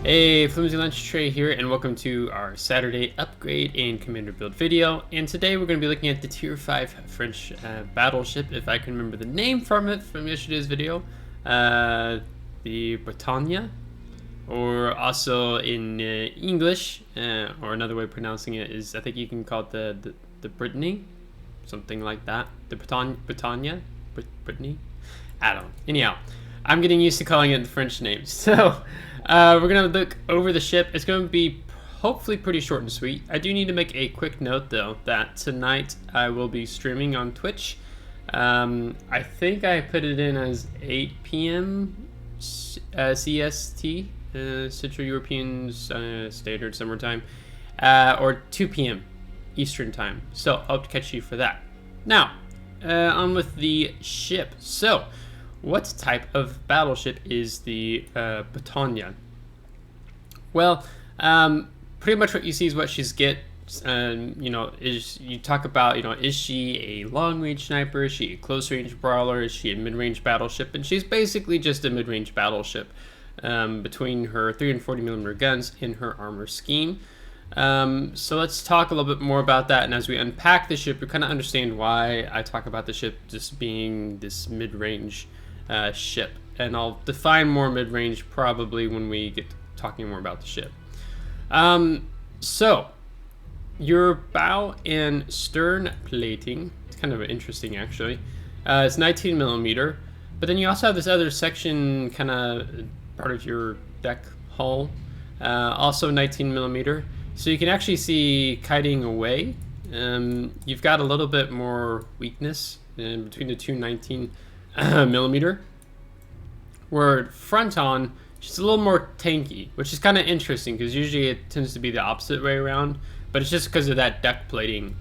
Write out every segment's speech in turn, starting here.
Hey, FlimsyLunchTray here, and welcome to our Saturday upgrade and commander build video. And today we're going to be looking at the Tier 5 French battleship, if I can remember the name from it from yesterday's video. The Bretagne, or also in English, or another way of pronouncing it is, I think you can call it the Brittany, something like that. The Brittany? I don't know. Anyhow, I'm getting used to calling it the French name. So we're going to look over the ship. It's going to be hopefully pretty short and sweet. I do need to make a quick note, though, that tonight I will be streaming on Twitch. I think I put it in as 8 p.m. CST, Central European Standard Summer Time, or 2 p.m. Eastern Time. So I'll catch you for that. Now, on with the ship. So, what type of battleship is the Bretagne? Well, pretty much what you see is what she's get. You talk about, is she a long-range sniper? Is she a close-range brawler? Is she a mid-range battleship? And she's basically just a mid-range battleship between her 3 and 40mm guns in her armor scheme. So let's talk a little bit more about that, and as we unpack the ship, we kind of understand why I talk about the ship just being this mid-range ship, and I'll define more mid-range probably when we get to talking more about the ship. So your bow and stern plating, it's kind of interesting actually. It's 19mm, but then you also have this other section, kind of part of your deck hull, also 19mm. So you can actually see kiting away. You've got a little bit more weakness in between the two 19mm. Where front on, she's a little more tanky, which is kind of interesting because usually it tends to be the opposite way around. But it's just because of that deck plating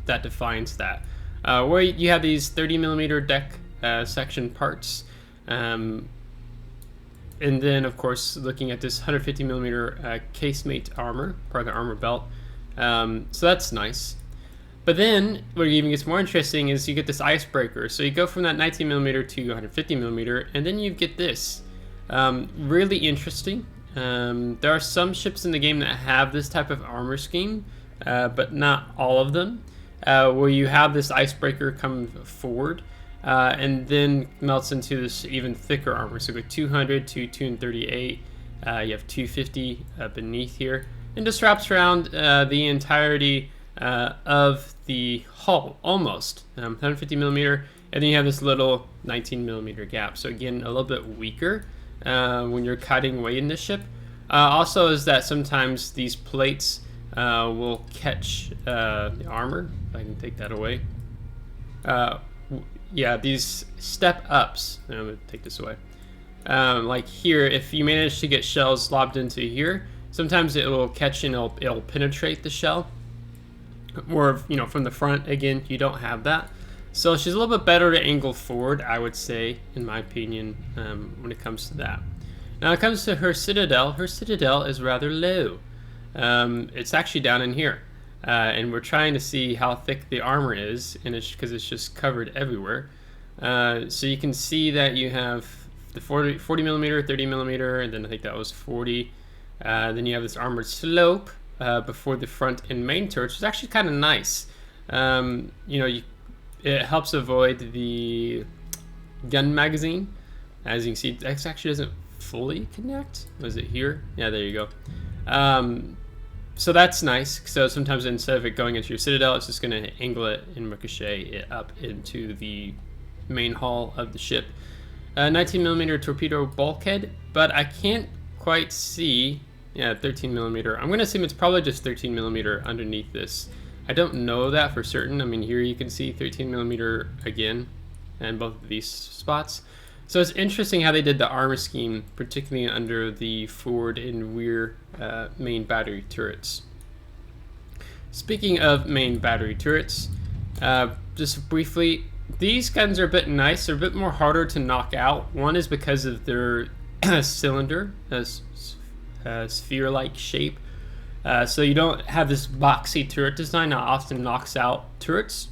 that defines that. Where you have these 30mm deck section parts. And then, of course, looking at this 150mm casemate armor, part of the armor belt. So that's nice. But then, what even gets more interesting is you get this icebreaker. So you go from that 19mm to 150mm, and then you get this. Really interesting. There are some ships in the game that have this type of armor scheme, but not all of them. Where you have this icebreaker come forward. And then melts into this even thicker armor. So go 200 to 238. You have 250 beneath here, and just wraps around the entirety of the hull, almost 150mm, and then you have this little 19mm gap. So again, a little bit weaker when you're cutting away in this ship. Also, is that sometimes these plates will catch the armor. If I can take that away. Yeah, these step ups. I'm gonna take this away. Like here, if you manage to get shells lobbed into here, sometimes it will catch and it'll penetrate the shell. Or from the front, again, you don't have that. So she's a little bit better to angle forward, I would say, in my opinion, when it comes to that. Now, when it comes to her citadel is rather low. It's actually down in here. And we're trying to see how thick the armor is, and it's because it's just covered everywhere. So you can see that you have the 40mm, 30mm, and then I think that was 40. Then you have this armored slope before the front and main turrets, which is actually kind of nice. It helps avoid the gun magazine. As you can see, it actually doesn't fully connect. Was it here? Yeah, there you go. So that's nice. So sometimes instead of it going into your citadel, it's just going to angle it and ricochet it up into the main hull of the ship. 19mm torpedo bulkhead, but I can't quite see. Yeah, 13mm. I'm going to assume it's probably just 13mm underneath this. I don't know that for certain. I mean, here you can see 13mm again, and both of these spots. So it's interesting how they did the armor scheme, particularly under the forward and rear main battery turrets. Speaking of main battery turrets, just briefly, these guns are a bit nice. They're a bit more harder to knock out. One is because of their cylinder, sphere-like shape. So you don't have this boxy turret design that often knocks out turrets.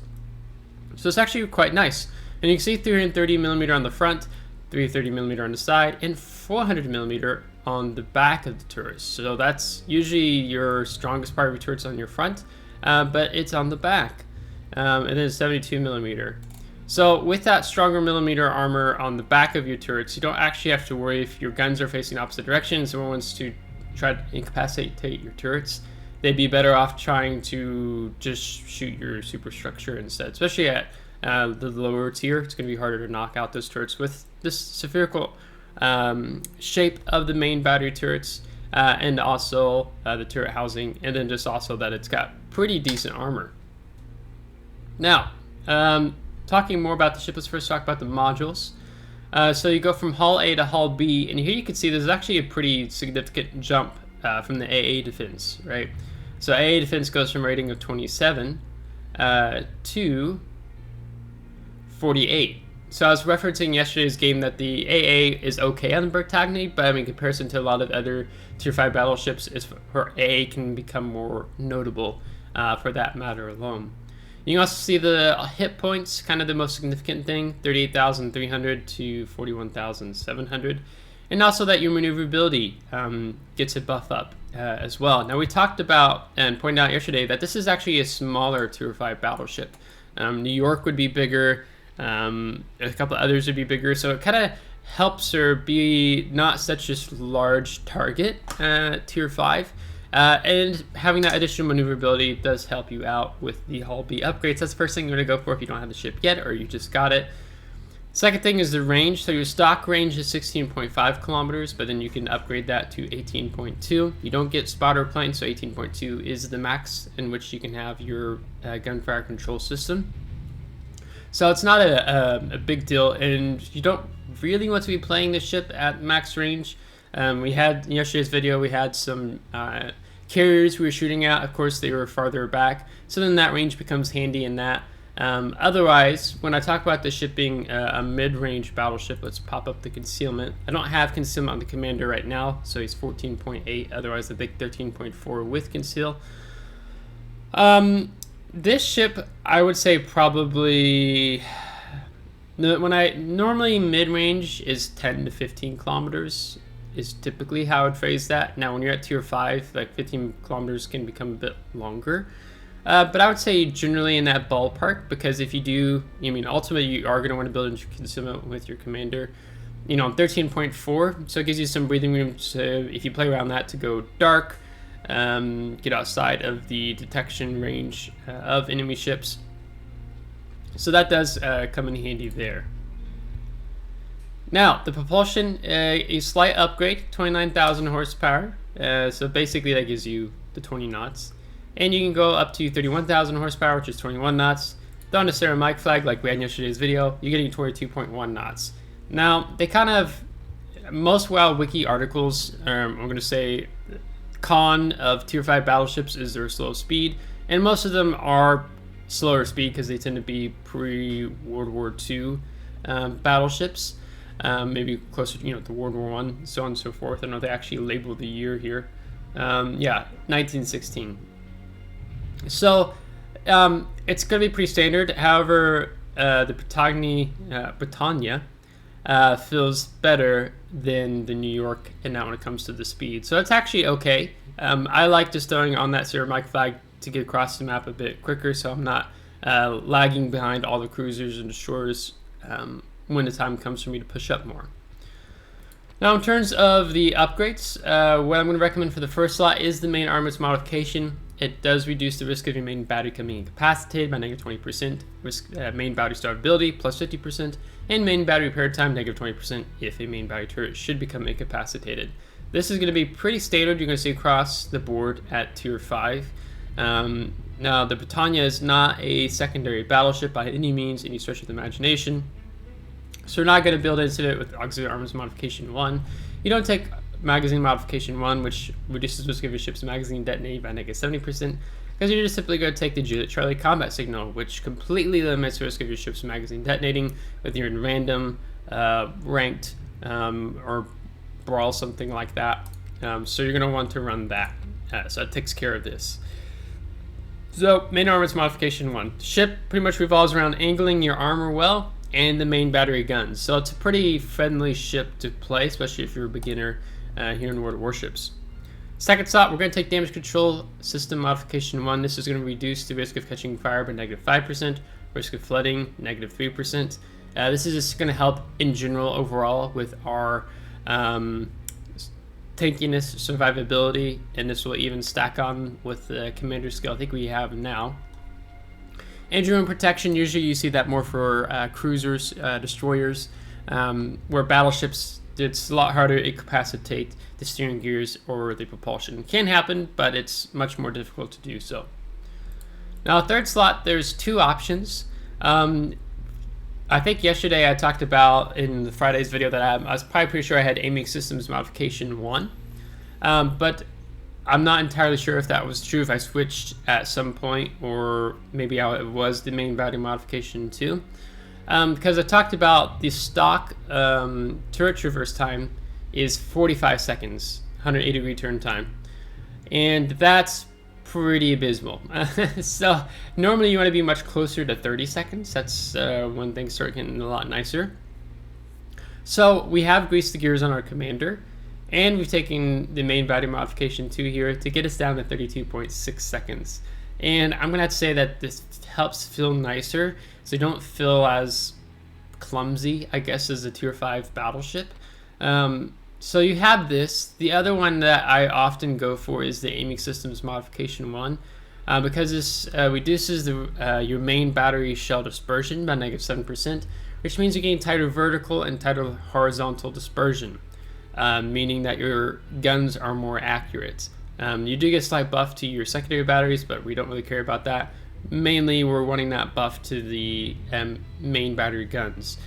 So it's actually quite nice. And you can see 330mm on the front, 330mm on the side, and 400mm on the back of the turrets. So that's usually your strongest part of your turrets on your front, but it's on the back. And then 72 millimeter. So with that stronger millimeter armor on the back of your turrets, you don't actually have to worry if your guns are facing opposite directions. Someone wants to try to incapacitate your turrets, they'd be better off trying to just shoot your superstructure instead, especially at the lower tier. It's going to be harder to knock out those turrets with this spherical shape of the main battery turrets, and also the turret housing, and then just also that it's got pretty decent armor. Now, talking more about the ship, let's first talk about the modules. So you go from Hull A to Hull B, and here you can see there's actually a pretty significant jump from the AA defense, right? So AA defense goes from a rating of 27 to 48. So I was referencing yesterday's game that the AA is okay on the Bretagne, but in comparison to a lot of other Tier 5 battleships, her AA can become more notable for that matter alone. You can also see the hit points, kind of the most significant thing, 38,300 to 41,700. And also that your maneuverability gets a buff up as well. Now we talked about and pointed out yesterday that this is actually a smaller Tier 5 battleship. New York would be bigger, a couple others would be bigger, so it kind of helps her be not such a large target Tier 5. And having that additional maneuverability does help you out with the Hull B upgrades. That's the first thing you're going to go for if you don't have the ship yet or you just got it. Second thing is the range. So your stock range is 16.5 kilometers, but then you can upgrade that to 18.2. You don't get spotter planes, so 18.2 is the max in which you can have your gunfire control system. So it's not a big deal, and you don't really want to be playing the ship at max range. We had in yesterday's video, we had some carriers we were shooting at. Of course, they were farther back, so then that range becomes handy in that. Otherwise, when I talk about the ship being a mid-range battleship, let's pop up the concealment. I don't have concealment on the commander right now, so he's 14.8. Otherwise, I think 13.4 with conceal. This ship, I would say probably, normally mid-range is 10 to 15 kilometers. Is typically how I would phrase that. Now when you're at Tier 5, like 15 kilometers can become a bit longer. But I would say generally in that ballpark, because if you do, ultimately you are going to want to build into concealment with your commander. 13.4, so it gives you some breathing room to, if you play around that, to go dark, get outside of the detection range of enemy ships. So that does come in handy there. Now, the propulsion, a slight upgrade, 29,000 horsepower. So basically that gives you the 20 knots. And you can go up to 31,000 horsepower, which is 21 knots. Down to ceramic flag, like we had in yesterday's video, you're getting 22.1 knots. Now, they kind of, most WoW Wiki articles, I'm going to say, con of Tier 5 battleships is their slow speed. And most of them are slower speed because they tend to be pre-World War II battleships. Maybe closer to World War I, so on and so forth. I know they actually labeled the year here. Yeah, 1916. So it's going to be pretty standard. However, the Bretagne feels better than the New York in that when it comes to the speed. So it's actually okay. I like just throwing on that ceramic flag to get across the map a bit quicker, so I'm not lagging behind all the cruisers and destroyers when the time comes for me to push up more. Now in terms of the upgrades, what I'm going to recommend for the first slot is the main armaments modification. It does reduce the risk of your main battery coming incapacitated by -20%, risk main battery starvability plus 50%, and main battery repair time -20% if a main battery turret should become incapacitated. This is going to be pretty standard. You're going to see across the board at Tier 5. Now the Bretagne is not a secondary battleship by any means, any stretch of the imagination. So we're not going to build into it with Auxiliary Armaments Modification 1. You don't take Magazine Modification 1, which reduces risk of your ship's magazine detonating by -70%, because you're just simply going to take the Juliet Charlie combat signal, which completely limits the risk of your ship's magazine detonating, whether you're in random, ranked, or brawl, something like that. So you're going to want to run that. So it takes care of this. So main armaments modification 1. Ship pretty much revolves around angling your armor well and the main battery guns. So it's a pretty friendly ship to play, especially if you're a beginner here in World of Warships. Second slot, we're going to take Damage Control System Modification 1. This is going to reduce the risk of catching fire by -5%, risk of flooding, -3%. This is just going to help in general overall with our tankiness, survivability, and this will even stack on with the commander skill I think we have now. And drone protection, usually you see that more for cruisers, destroyers, where battleships, it's a lot harder to incapacitate the steering gears or the propulsion. It can happen, but it's much more difficult to do so. Now, third slot, there's two options. I think yesterday I talked about in the Friday's video that I was probably pretty sure I had Aiming Systems Modification 1, but I'm not entirely sure if that was true, if I switched at some point, or maybe it was the main battery modification 2. Because I talked about the stock turret traverse time is 45 seconds, 180-degree turn time, and that's pretty abysmal. So normally you want to be much closer to 30 seconds. That's when things start getting a lot nicer. So we have greased the gears on our commander, and we've taken the main battery modification 2 here to get us down to 32.6 seconds. And I'm gonna have to say that this helps feel nicer, so you don't feel as clumsy, I guess, as a tier 5 battleship. So you have this. The other one that I often go for is the Aiming Systems Modification 1, because this reduces your main battery shell dispersion by -7%, which means you're getting tighter vertical and tighter horizontal dispersion, meaning that your guns are more accurate. You do get a slight buff to your secondary batteries, but we don't really care about that. Mainly, we're wanting that buff to the main battery guns.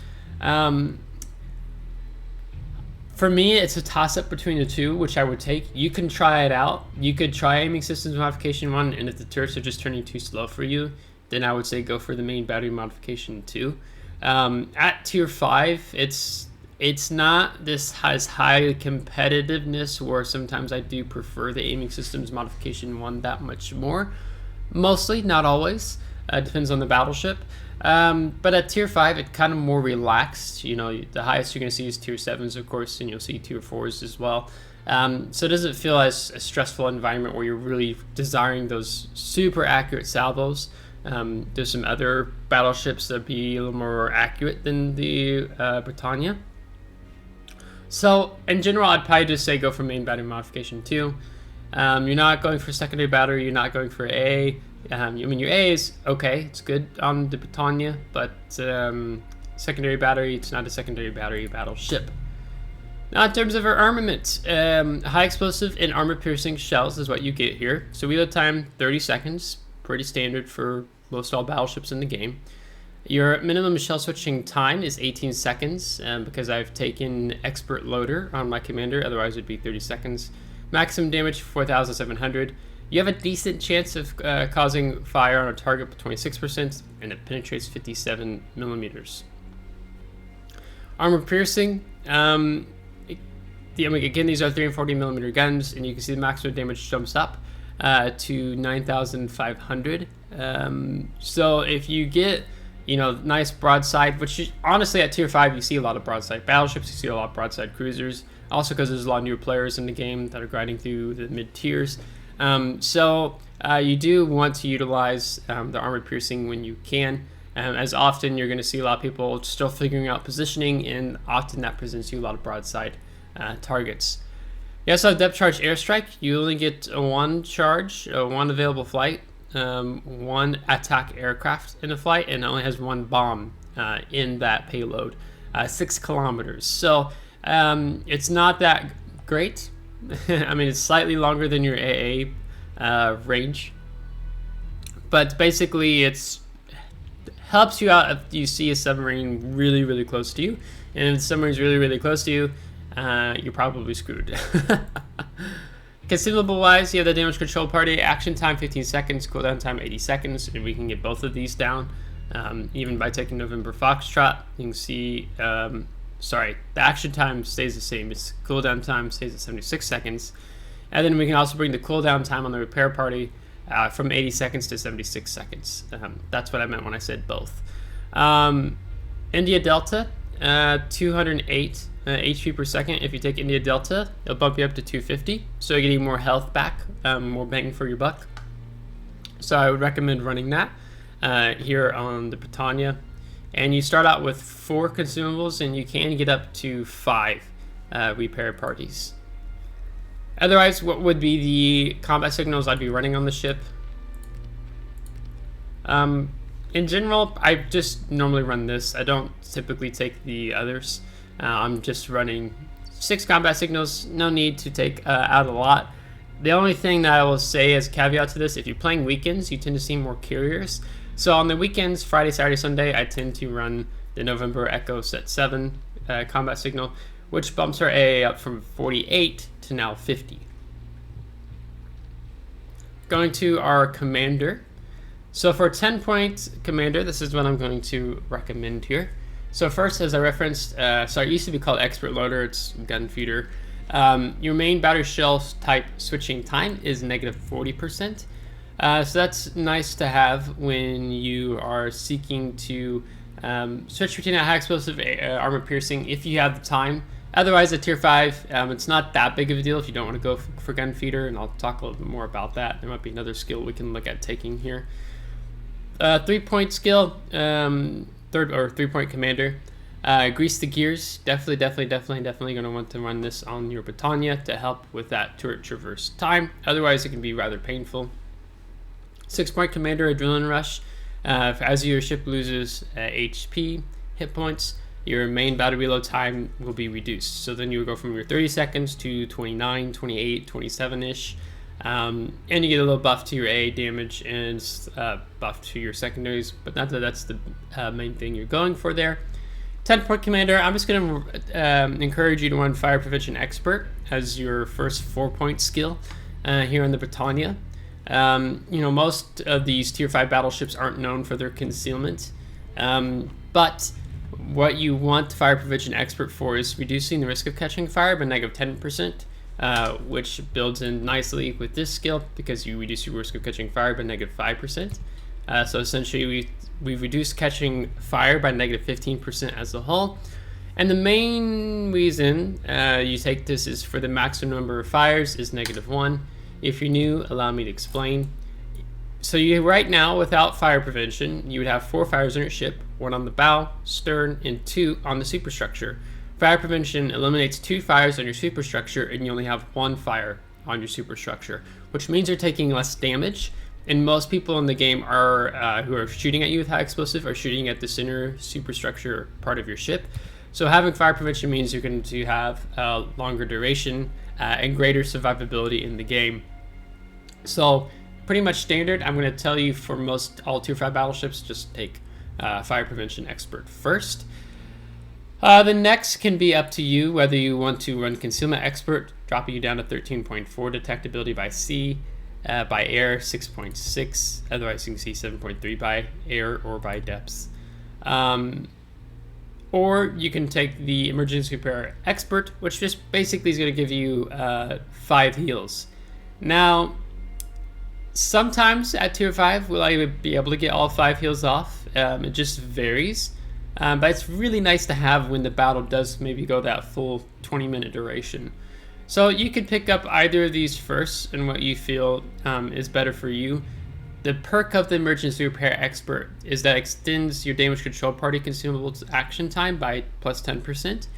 For me, it's a toss-up between the two, which I would take. You can try it out. You could try Aiming Systems Modification 1, and if the turrets are just turning too slow for you, then I would say go for the main battery modification 2. At tier 5, it's not this as high competitiveness, where sometimes I do prefer the Aiming Systems Modification 1 that much more. Mostly, not always. Depends on the battleship. But at tier 5, it's kind of more relaxed. You know, the highest you're going to see is tier 7s, of course, and you'll see tier 4s as well. So it doesn't feel as a stressful environment where you're really desiring those super accurate salvos. There's some other battleships that be a little more accurate than the Bretagne. So in general, I'd probably just say go for main battery modification 2. You're not going for secondary battery, you're not going for A. I mean, your A is okay, it's good on the Bretagne, but secondary battery, it's not a secondary battery battleship. Now, in terms of our armament, high explosive and armor-piercing shells is what you get here. So reload time, 30 seconds, pretty standard for most all battleships in the game. Your minimum shell switching time is 18 seconds, because I've taken Expert Loader on my commander, otherwise it would be 30 seconds. Maximum damage, 4,700. You have a decent chance of causing fire on a target with 26%, and it penetrates 57 millimeters. Armor piercing. Again, these are 3 and 40 millimeter guns, and you can see the maximum damage jumps up to 9,500. So if you get, you know, nice broadside, which honestly at tier 5 you see a lot of broadside battleships, you see a lot of broadside cruisers. Also because there's a lot of newer players in the game that are grinding through the mid tiers. So you do want to utilize the armor piercing when you can. As often you're going to see a lot of people still figuring out positioning, and often that presents you a lot of broadside targets. You also have depth charge airstrike. You only get one charge, one available flight, one attack aircraft in a flight, and it only has one bomb in that payload, 6 kilometers. So it's not that great. I mean, it's slightly longer than your AA range, but basically it's helps you out if you see a submarine really, really close to you, and if the submarine's really, really close to you, you're probably screwed. Consumable wise, you have the damage control party, action time 15 seconds, cooldown time 80 seconds, and we can get both of these down even by taking November Foxtrot. You can see sorry, the action time stays the same. Its cooldown time stays at 76 seconds. And then we can also bring the cooldown time on the repair party from 80 seconds to 76 seconds. That's what I meant when I said both. India Delta, 208 HP per second. If you take India Delta, it'll bump you up to 250, so you're getting more health back, more bang for your buck. So I would recommend running that here on the Bretagne. And you start out with 4 consumables, and you can get up to 5 repair parties. Otherwise, what would be the combat signals I'd be running on the ship? In general, I just normally run this. I don't typically take the others. I'm just running 6 combat signals. No need to take out a lot. The only thing that I will say as caveat to this, if you're playing weekends, you tend to see more carriers. So on the weekends, Friday, Saturday, Sunday, I tend to run the November Echo Set 7 combat signal, which bumps our AA up from 48 to now 50. Going to our commander. So for a 10-point commander, this is what I'm going to recommend here. So first, as I referenced, so it used to be called Expert Loader, it's gun feeder. Your main battery shell type switching time is -40%. So that's nice to have when you are seeking to switch between a high explosive armor piercing if you have the time. Otherwise, at tier 5, it's not that big of a deal if you don't want to go for gun feeder, and I'll talk a little bit more about that. There might be another skill we can look at taking here. 3-point skill, 3-point commander. Grease the gears. Definitely going to want to run this on your Bretagne to help with that turret traverse time. Otherwise, it can be rather painful. 6-point commander, adrenaline rush. As your ship loses HP, hit points, your main battery reload time will be reduced. So then you will go from your 30 seconds to 29, 28, 27-ish. And you get a little buff to your AA damage and buff to your secondaries, but not that that's the main thing you're going for there. 10-point commander, I'm just going to encourage you to run Fire Prevention Expert as your first 4-point skill here on the Bretagne. Most of these tier 5 battleships aren't known for their concealment, but what you want Fire Prevention Expert for is reducing the risk of catching fire by -10%. Which builds in nicely with this skill because you reduce your risk of catching fire by -5%. So essentially we've reduced catching fire by -15% as a whole. And the main reason you take this is for the maximum number of fires is -1. If you're new, allow me to explain. So you right now, without fire prevention, you would have 4 fires on your ship, 1 on the bow, stern, and 2 on the superstructure. Fire prevention eliminates 2 fires on your superstructure, and you only have 1 fire on your superstructure, which means you're taking less damage. And most people in the game are who are shooting at you with high explosive are shooting at the center superstructure part of your ship. So having fire prevention means you're going to have longer duration and greater survivability in the game. So pretty much standard. I'm going to tell you for most all tier 5 battleships, just take Fire Prevention Expert first. The next can be up to you whether you want to run Concealment Expert, dropping you down to 13.4 detectability by sea, by air 6.6, otherwise you can see 7.3 by air or by depths. Or you can take the Emergency Repair Expert, which just basically is going to give you 5 heals. Now, sometimes at tier 5 will I be able to get all 5 heals off. It just varies. But it's really nice to have when the battle does maybe go that full 20-minute duration. So you could pick up either of these first and what you feel is better for you. The perk of the Emergency Repair Expert is that extends your damage control party consumables action time by plus 10%,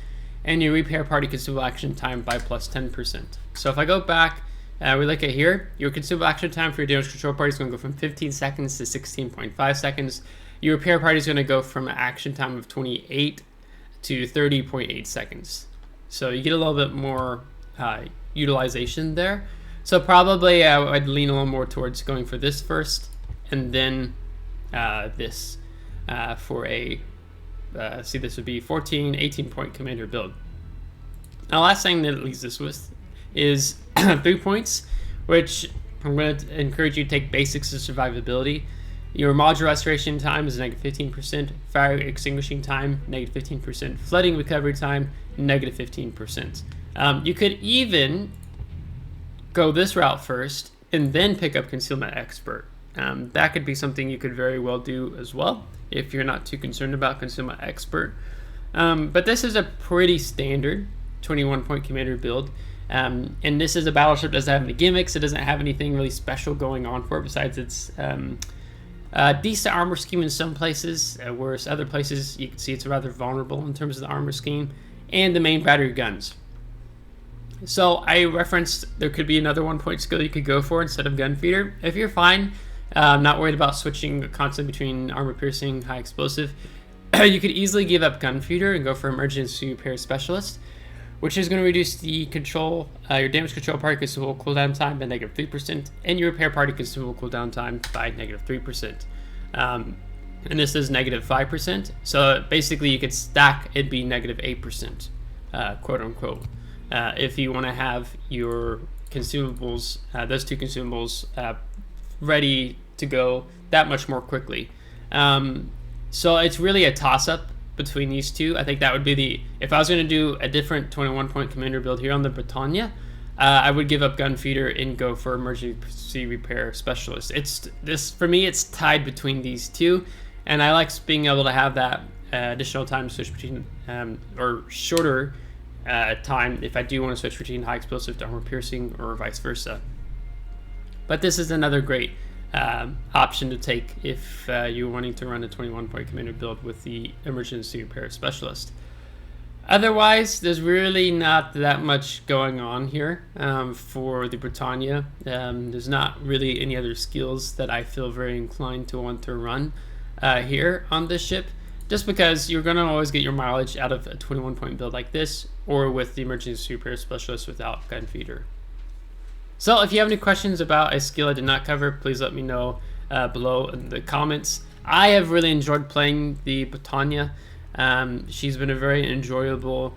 and your repair party consumable action time by plus 10%. So if I go back, we look at here, your consumable action time for your damage control party is going to go from 15 seconds to 16.5 seconds. Your repair party is going to go from an action time of 28 to 30.8 seconds. So you get a little bit more utilization there. So probably I'd lean a little more towards going for this first, and then this for a, this would be 14, 18-point commander build. Now last thing that it leaves us with is 3 points, which I'm going to encourage you to take basics of survivability. Your module restoration time is -15%, fire extinguishing time, -15%, flooding recovery time, -15%. You could even go this route first and then pick up Concealment Expert. That could be something you could very well do as well if you're not too concerned about Concealment Expert. But this is a pretty standard 21-point commander build. And this is a battleship that doesn't have any gimmicks. It doesn't have anything really special going on for it besides its decent armor scheme in some places, whereas other places you can see it's rather vulnerable in terms of the armor scheme, and the main battery guns. So I referenced there could be another 1-point skill you could go for instead of gun feeder. If you're fine, not worried about switching constantly between armor piercing, high explosive, you could easily give up gun feeder and go for emergency repair specialist, which is going to reduce the control, your damage control party consumable cooldown time by -3%, and your repair party consumable cooldown time by -3%. And this is -5%, so basically you could stack it'd be -8%, quote unquote. If you want to have your consumables, those two consumables, ready to go that much more quickly. So it's really a toss-up between these two. I think that would be if I was going to do a different 21-point commander build here on the Bretagne, I would give up gun feeder and go for emergency repair specialist. For me, it's tied between these two, and I like being able to have that additional time to switch between, or shorter time if I do want to switch between high explosive to armor piercing or vice versa. But this is another great option to take if you're wanting to run a 21-point commander build with the emergency repair specialist. Otherwise, there's really not that much going on here for the Bretagne. There's not really any other skills that I feel very inclined to want to run here on this ship, just because you're going to always get your mileage out of a 21-point build like this, or with the emergency repair specialist without gun feeder. So if you have any questions about a skill I did not cover, please let me know below in the comments. I have really enjoyed playing the Bretagne. She's been a very enjoyable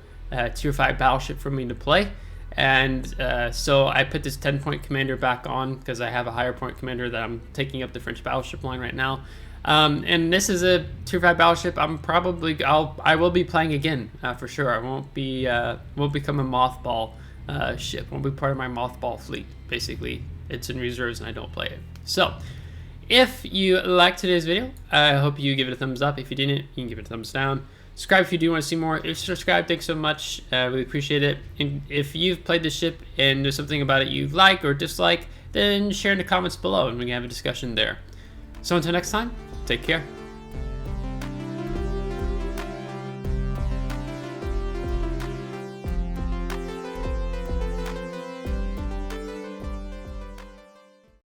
tier 5 battleship for me to play, and so I put this 10-point commander back on because I have a higher point commander that I'm taking up the French battleship line right now. And this is a tier 5 battleship. I will be playing again for sure. I won't become a mothball ship. Won't be part of my mothball fleet. Basically, it's in reserves and I don't play it. So if you liked today's video, I hope you give it a thumbs up. If you didn't, you can give it a thumbs down. Subscribe if you do want to see more. If you subscribe, thanks so much. I really appreciate it. And if you've played this ship and there's something about it you like or dislike, then share in the comments below and we can have a discussion there. So until next time, take care.